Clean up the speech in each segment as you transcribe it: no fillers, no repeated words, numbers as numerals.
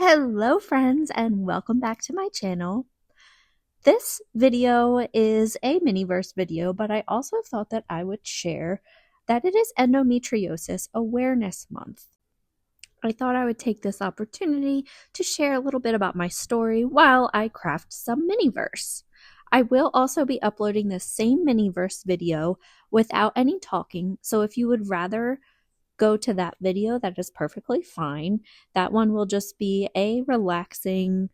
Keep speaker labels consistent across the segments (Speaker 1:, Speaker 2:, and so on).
Speaker 1: Hello friends and welcome back to my channel. This video is a Miniverse video, but I also thought that I would share that it is Endometriosis Awareness Month. I thought I would take this opportunity to share a little bit about my story while I craft some Miniverse. I will also be uploading the same Miniverse video without any talking, so if you would rather go to that video, that is perfectly fine. That one will just be a relaxing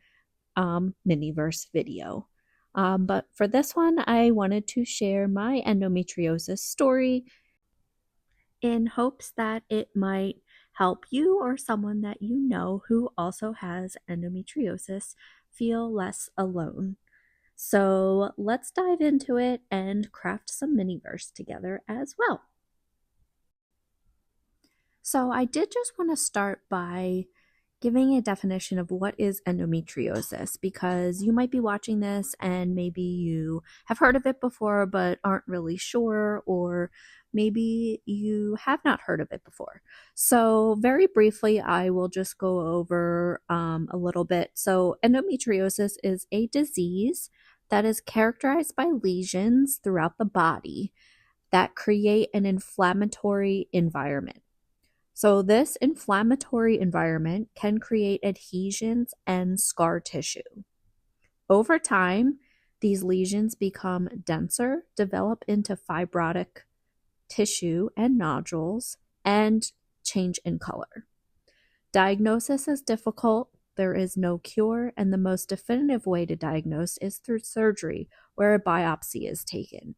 Speaker 1: Miniverse video. But for this one, I wanted to share my endometriosis story in hopes that it might help you or someone that you know who also has endometriosis feel less alone. So let's dive into it and craft some Miniverse together as well. So I did just want to start by giving a definition of what is endometriosis, because you might be watching this and maybe you have heard of it before but aren't really sure, or maybe you have not heard of it before. So very briefly, I will just go over a little bit. So endometriosis is a disease that is characterized by lesions throughout the body that create an inflammatory environment. So this inflammatory environment can create adhesions and scar tissue. Over time, these lesions become denser, develop into fibrotic tissue and nodules, and change in color. Diagnosis is difficult. There is no cure, and the most definitive way to diagnose is through surgery, where a biopsy is taken.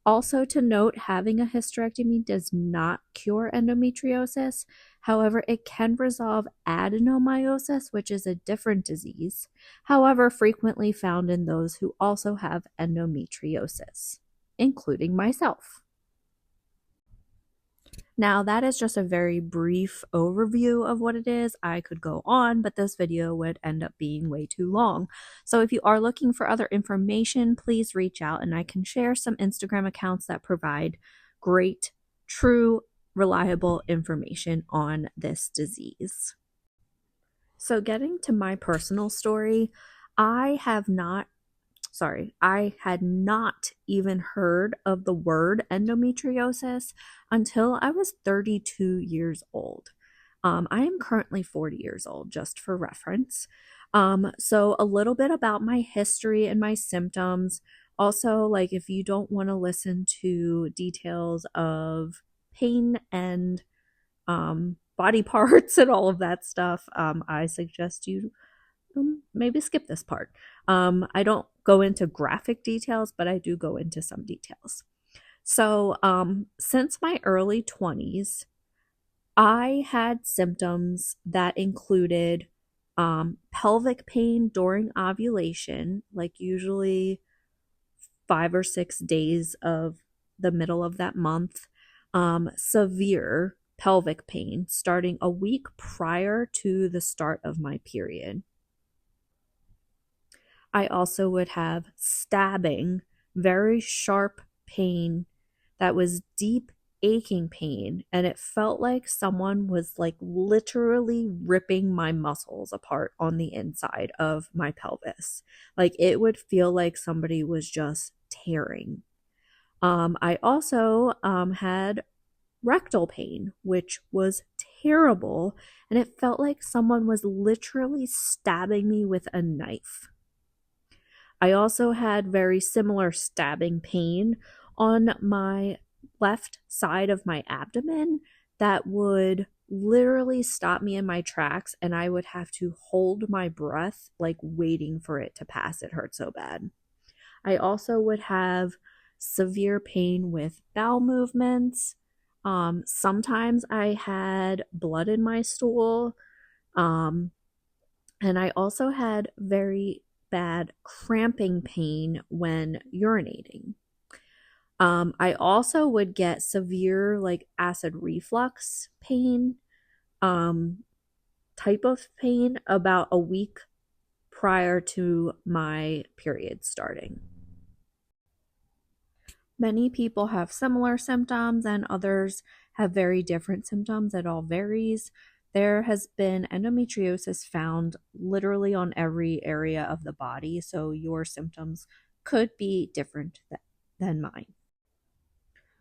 Speaker 1: Also to note, having a hysterectomy does not cure endometriosis. However, it can resolve adenomyosis, which is a different disease, however frequently found in those who also have endometriosis, including myself. Now, that is just a very brief overview of what it is. I could go on, but this video would end up being way too long. So if you are looking for other information, please reach out and I can share some Instagram accounts that provide great, true, reliable information on this disease. So getting to my personal story, I had not even heard of the word endometriosis until I was 32 years old. I am currently 40 years old, just for reference. So a little bit about my history and my symptoms. Also, like, if you don't want to listen to details of pain and body parts and all of that stuff, I suggest you maybe skip this part. I don't go into graphic details, but I do go into some details. So since my early 20s, I had symptoms that included pelvic pain during ovulation, like usually 5 or 6 days of the middle of that month, severe pelvic pain starting a week prior to the start of my period. I also would have stabbing, very sharp pain that was deep aching pain, and it felt like someone was like literally ripping my muscles apart on the inside of my pelvis. Like, it would feel like somebody was just tearing. I also had rectal pain, which was terrible, and it felt like someone was literally stabbing me with a knife. I also had very similar stabbing pain on my left side of my abdomen that would literally stop me in my tracks, and I would have to hold my breath, like waiting for it to pass. It hurt so bad. I also would have severe pain with bowel movements. Sometimes I had blood in my stool. And I also had very bad cramping pain when urinating. I also would get severe like acid reflux pain, type of pain about a week prior to my period starting. Many people have similar symptoms and others have very different symptoms. It all varies. There has been endometriosis found literally on every area of the body, so your symptoms could be different than mine.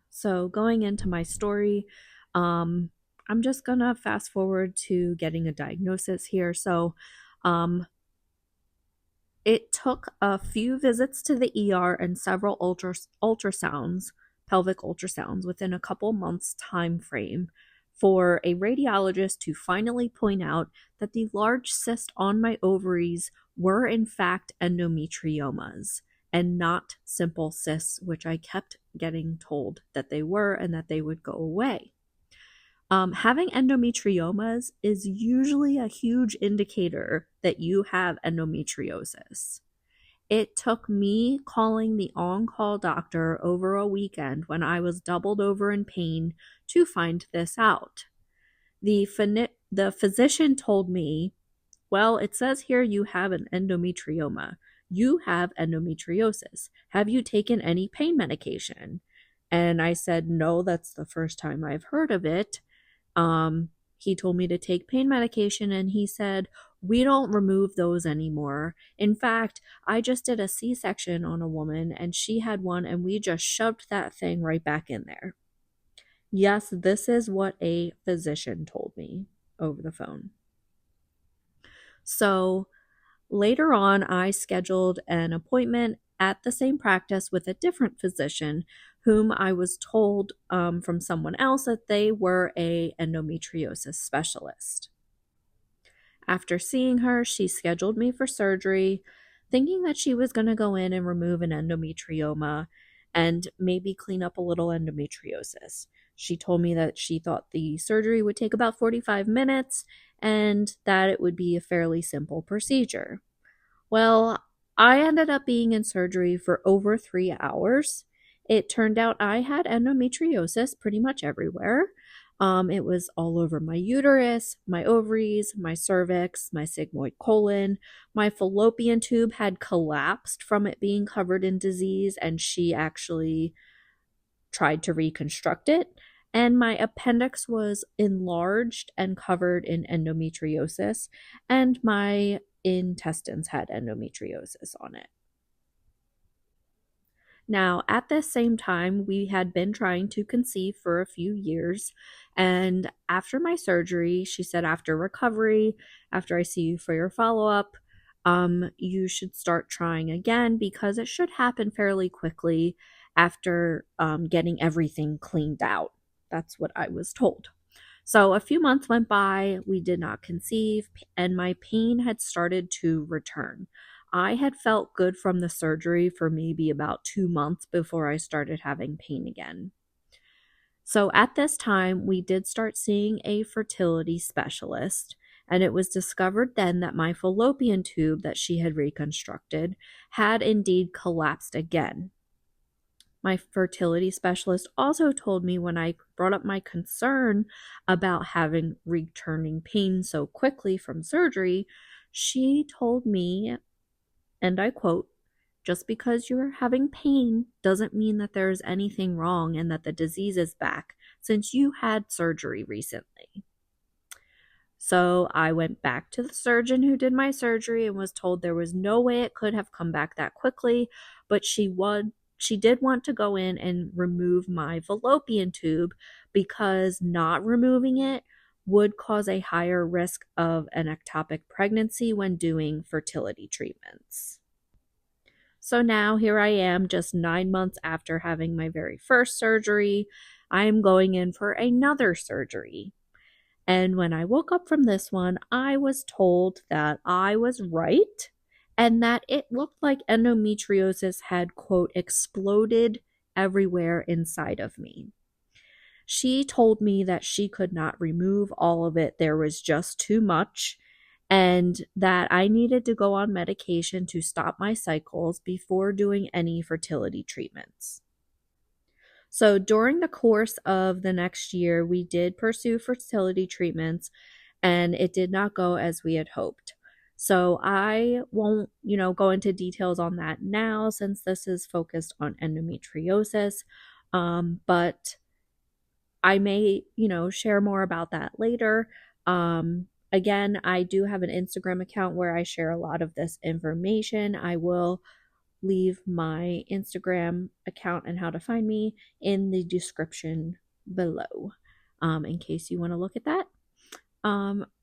Speaker 1: So, going into my story, um, I'm just gonna fast forward to getting a diagnosis here. Um, it took a few visits to the ER and several ultrasounds, pelvic ultrasounds, within a couple months' time frame for a radiologist to finally point out that the large cyst on my ovaries were in fact endometriomas and not simple cysts, which I kept getting told that they were and that they would go away. Having endometriomas is usually a huge indicator that you have endometriosis. It took me calling the on call doctor over a weekend when I was doubled over in pain to find this out. The physician told me, well, it says here you have an endometrioma. You have endometriosis. Have you taken any pain medication? And I said, no, that's the first time I've heard of it. He told me to take pain medication and he said, we don't remove those anymore. In fact, I just did a C-section on a woman and she had one and we just shoved that thing right back in there. Yes, this is what a physician told me over the phone. So later on, I scheduled an appointment at the same practice with a different physician whom I was told from someone else that they were a endometriosis specialist. After seeing her, she scheduled me for surgery, thinking that she was going to go in and remove an endometrioma and maybe clean up a little endometriosis. She told me that she thought the surgery would take about 45 minutes and that it would be a fairly simple procedure. Well, I ended up being in surgery for over 3 hours. It turned out I had endometriosis pretty much everywhere. It was all over my uterus, my ovaries, my cervix, my sigmoid colon. My fallopian tube had collapsed from it being covered in disease, and she actually tried to reconstruct it. And my appendix was enlarged and covered in endometriosis, and my intestines had endometriosis on it. Now, at this same time, we had been trying to conceive for a few years. And after my surgery, she said, after recovery, after I see you for your follow up, you should start trying again because it should happen fairly quickly after getting everything cleaned out. That's what I was told. So a few months went by, we did not conceive, and my pain had started to return. I had felt good from the surgery for maybe about 2 months before I started having pain again. So at this time, we did start seeing a fertility specialist, and it was discovered then that my fallopian tube that she had reconstructed had indeed collapsed again. My fertility specialist also told me when I brought up my concern about having returning pain so quickly from surgery, she told me, and I quote, just because you're having pain doesn't mean that there's anything wrong and that the disease is back since you had surgery recently. So I went back to the surgeon who did my surgery and was told there was no way it could have come back that quickly, but she did want to go in and remove my fallopian tube because not removing it would cause a higher risk of an ectopic pregnancy when doing fertility treatments. So now here I am, just 9 months after having my very first surgery. I am going in for another surgery. And when I woke up from this one, I was told that I was right and that it looked like endometriosis had, quote, exploded everywhere inside of me. She told me that she could not remove all of it. There was just too much, and that I needed to go on medication to stop my cycles before doing any fertility treatments. So during the course of the next year, we did pursue fertility treatments, and it did not go as we had hoped. So I won't, go into details on that now since this is focused on endometriosis. But I may, share more about that later. Again, I do have an Instagram account where I share a lot of this information. I will leave my Instagram account and how to find me in the description below, in case you want to look at that.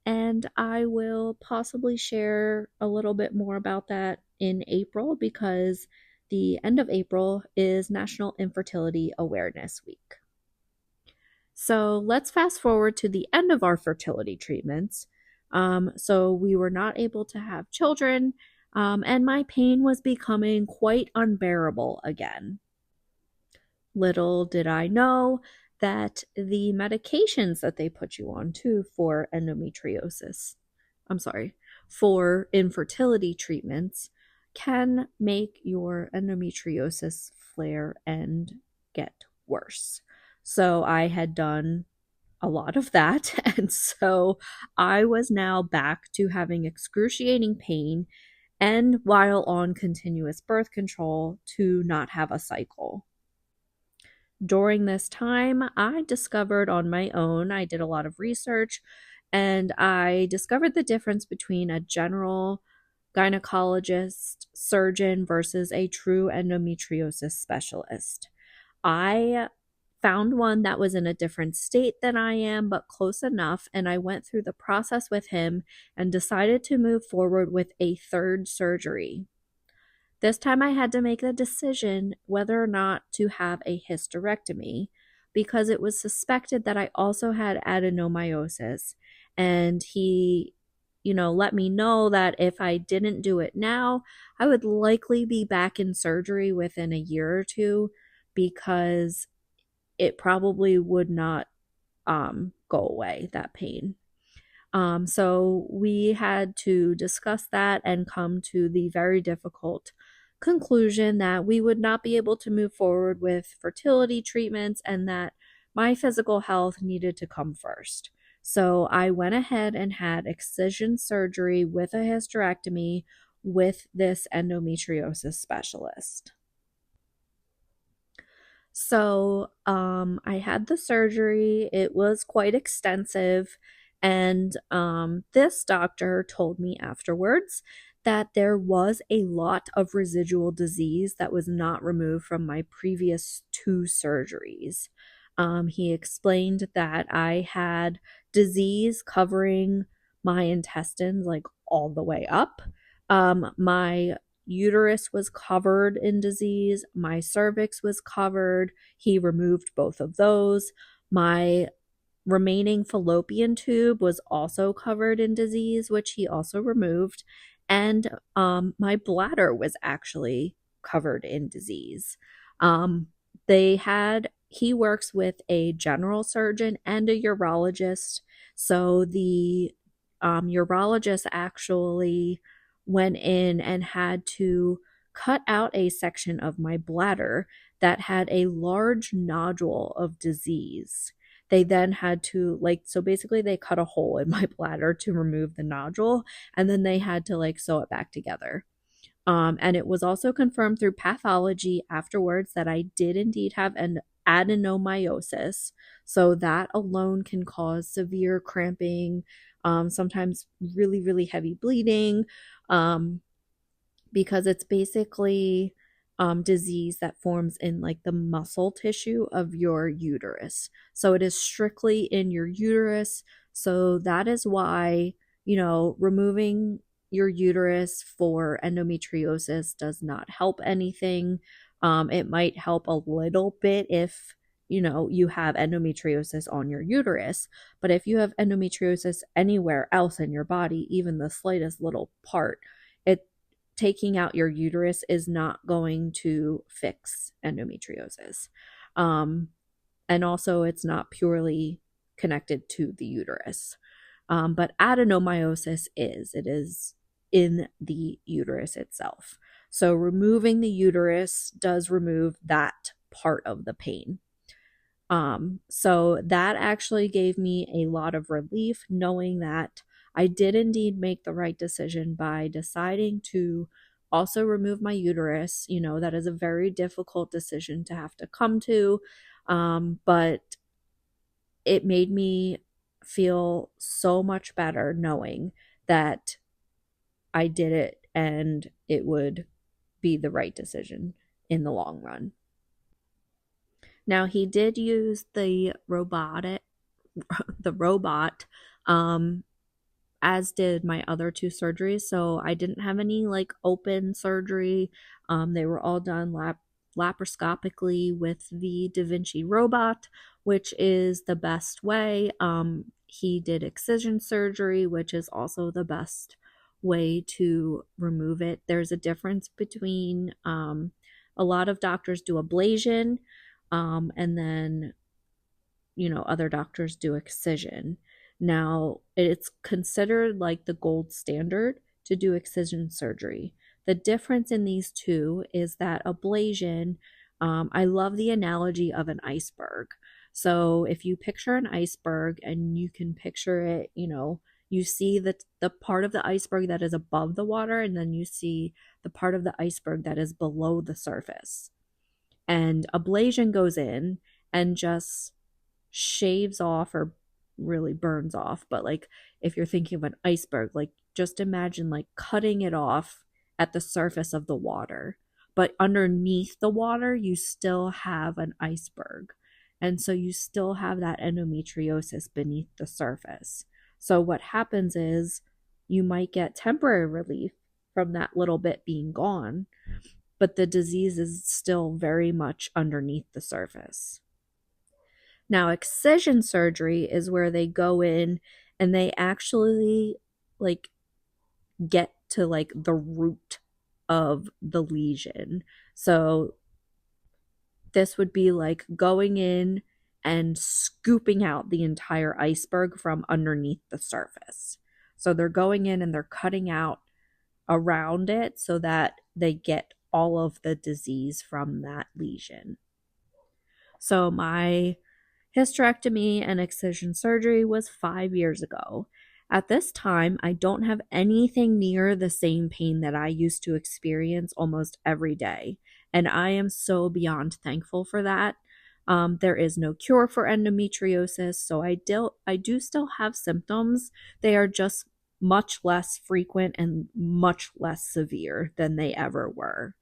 Speaker 1: And I will possibly share a little bit more about that in April, because the end of April is National Infertility Awareness Week. So let's fast forward to the end of our fertility treatments. So we were not able to have children, and my pain was becoming quite unbearable again. Little did I know that the medications that they put you on too for endometriosis, for infertility treatments, can make your endometriosis flare and get worse. So I had done a lot of that. And so I was now back to having excruciating pain, and while on continuous birth control, to not have a cycle. During this time, I discovered on my own, I did a lot of research, and I discovered the difference between a general gynecologist surgeon versus a true endometriosis specialist. I found one that was in a different state than I am, but close enough, and I went through the process with him and decided to move forward with a third surgery. This time I had to make the decision whether or not to have a hysterectomy, because it was suspected that I also had adenomyosis. And he, let me know that if I didn't do it now, I would likely be back in surgery within a year or two, because it probably would not go away, that pain. So we had to discuss that and come to the very difficult conclusion that we would not be able to move forward with fertility treatments, and that my physical health needed to come first. So I went ahead and had excision surgery with a hysterectomy with this endometriosis specialist. So I had the surgery. It was quite extensive. And this doctor told me afterwards that there was a lot of residual disease that was not removed from my previous two surgeries. He explained that I had disease covering my intestines, like all the way up. My uterus was covered in disease. My cervix was covered. He removed both of those. My remaining fallopian tube was also covered in disease, which he also removed. And my bladder was actually covered in disease. He works with a general surgeon and a urologist. So the urologist actually went in and had to cut out a section of my bladder that had a large nodule of disease. They then had to, so basically they cut a hole in my bladder to remove the nodule, and then they had to sew it back together. And it was also confirmed through pathology afterwards that I did indeed have an adenomyosis. So that alone can cause severe cramping, sometimes really, really heavy bleeding, because it's basically disease that forms in the muscle tissue of your uterus. So it is strictly in your uterus. So that is why, removing your uterus for endometriosis does not help anything. It might help a little bit if you have endometriosis on your uterus, but if you have endometriosis anywhere else in your body, even the slightest little part, taking out your uterus is not going to fix endometriosis. And also it's not purely connected to the uterus. But adenomyosis it is in the uterus itself. So removing the uterus does remove that part of the pain. So that actually gave me a lot of relief, knowing that I did indeed make the right decision by deciding to also remove my uterus. That is a very difficult decision to have to come to, but it made me feel so much better knowing that I did it and it would be the right decision in the long run. Now he did use the robot, um, as did my other two surgeries. So I didn't have any like open surgery. They were all done laparoscopically with the Da Vinci robot, which is the best way. He did excision surgery, which is also the best way to remove it. There's a difference between a lot of doctors do ablation, and then other doctors do excision. Now, it's considered like the gold standard to do excision surgery. The difference in these two is that ablation, I love the analogy of an iceberg. So if you picture an iceberg and you can picture it, you see the part of the iceberg that is above the water, and then you see the part of the iceberg that is below the surface. And ablation goes in and just shaves off or really burns off. But like if you're thinking of an iceberg, like just imagine like cutting it off at the surface of the water. But underneath the water, you still have an iceberg. And so you still have that endometriosis beneath the surface. So what happens is you might get temporary relief from that little bit being gone, but the disease is still very much underneath the surface. Now, excision surgery is where they go in and they actually like get to like the root of the lesion. So this would be like going in and scooping out the entire iceberg from underneath the surface. So they're going in and they're cutting out around it so that they get all of the disease from that lesion. So my hysterectomy and excision surgery was 5 years ago. At this time, I don't have anything near the same pain that I used to experience almost every day. And I am so beyond thankful for that. There is no cure for endometriosis, so I do still have symptoms. They are just much less frequent and much less severe than they ever were.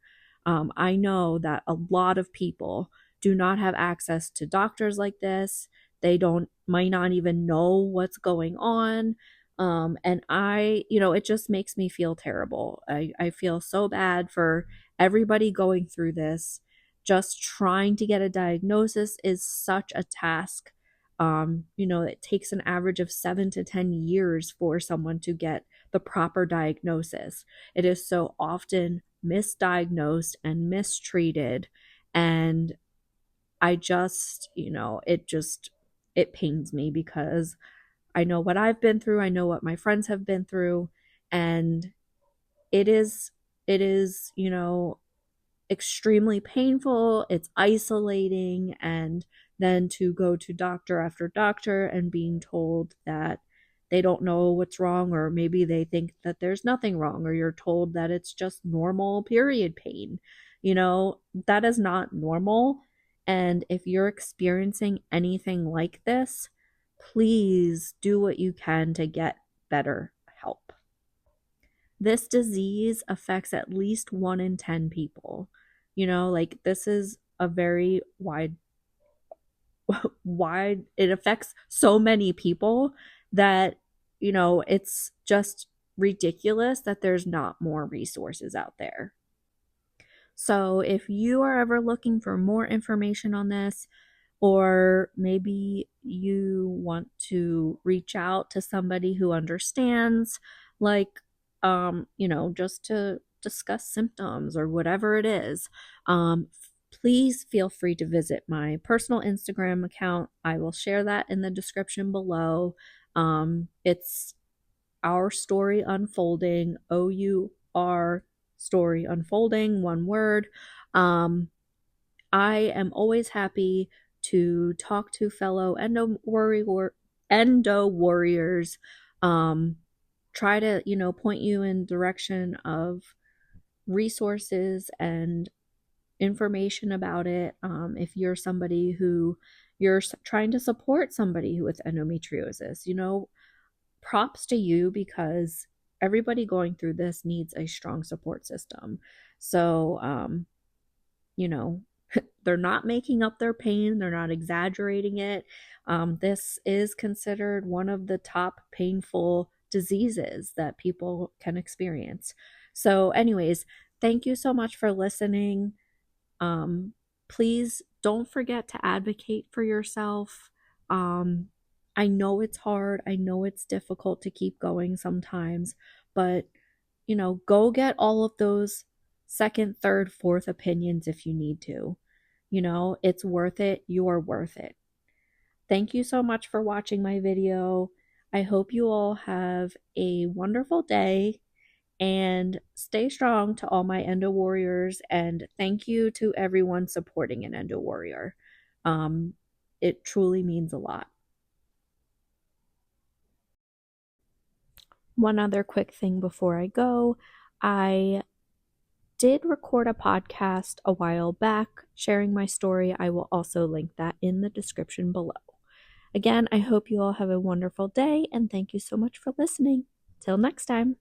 Speaker 1: I know that a lot of people do not have access to doctors like this. They might not even know what's going on. And it just makes me feel terrible. I feel so bad for everybody going through this. Just trying to get a diagnosis is such a task. It takes an average of 7 to 10 years for someone to get the proper diagnosis. It is so often misdiagnosed and mistreated. And I just, it pains me because I know what I've been through. I know what my friends have been through. And it is extremely painful. It's isolating. And then to go to doctor after doctor and being told that they don't know what's wrong, or maybe they think that there's nothing wrong, or you're told that it's just normal period pain. That is not normal. And if you're experiencing anything like this, please do what you can to get better help. This disease affects at least 1 in 10 people. This is a very wide, it affects so many people that, it's just ridiculous that there's not more resources out there. So if you are ever looking for more information on this, or maybe you want to reach out to somebody who understands, like, just to discuss symptoms or whatever it is, please feel free to visit my personal Instagram account. I will share that in the description below. It's Our Story Unfolding, OUR Story Unfolding, one word. I am always happy to talk to fellow endo warriors. Try to point you in direction of resources and information about it. If you're somebody who you're trying to support somebody with endometriosis. Props to you, because everybody going through this needs a strong support system. So, you know, they're not making up their pain, they're not exaggerating it. This is considered one of the top painful diseases that people can experience. So, anyways, thank you so much for listening. Um, Please don't forget to advocate for yourself. Um, I know it's hard, I know it's difficult to keep going sometimes, but go get all of those second, third, fourth opinions if you need to. It's worth it. You're worth it. Thank you so much for watching my video. I hope you all have a wonderful day and stay strong to all my Endo Warriors. And thank you to everyone supporting an Endo Warrior. It truly means a lot. One other quick thing before I go, I did record a podcast a while back sharing my story. I will also link that in the description below. Again, I hope you all have a wonderful day, and thank you so much for listening. Till next time.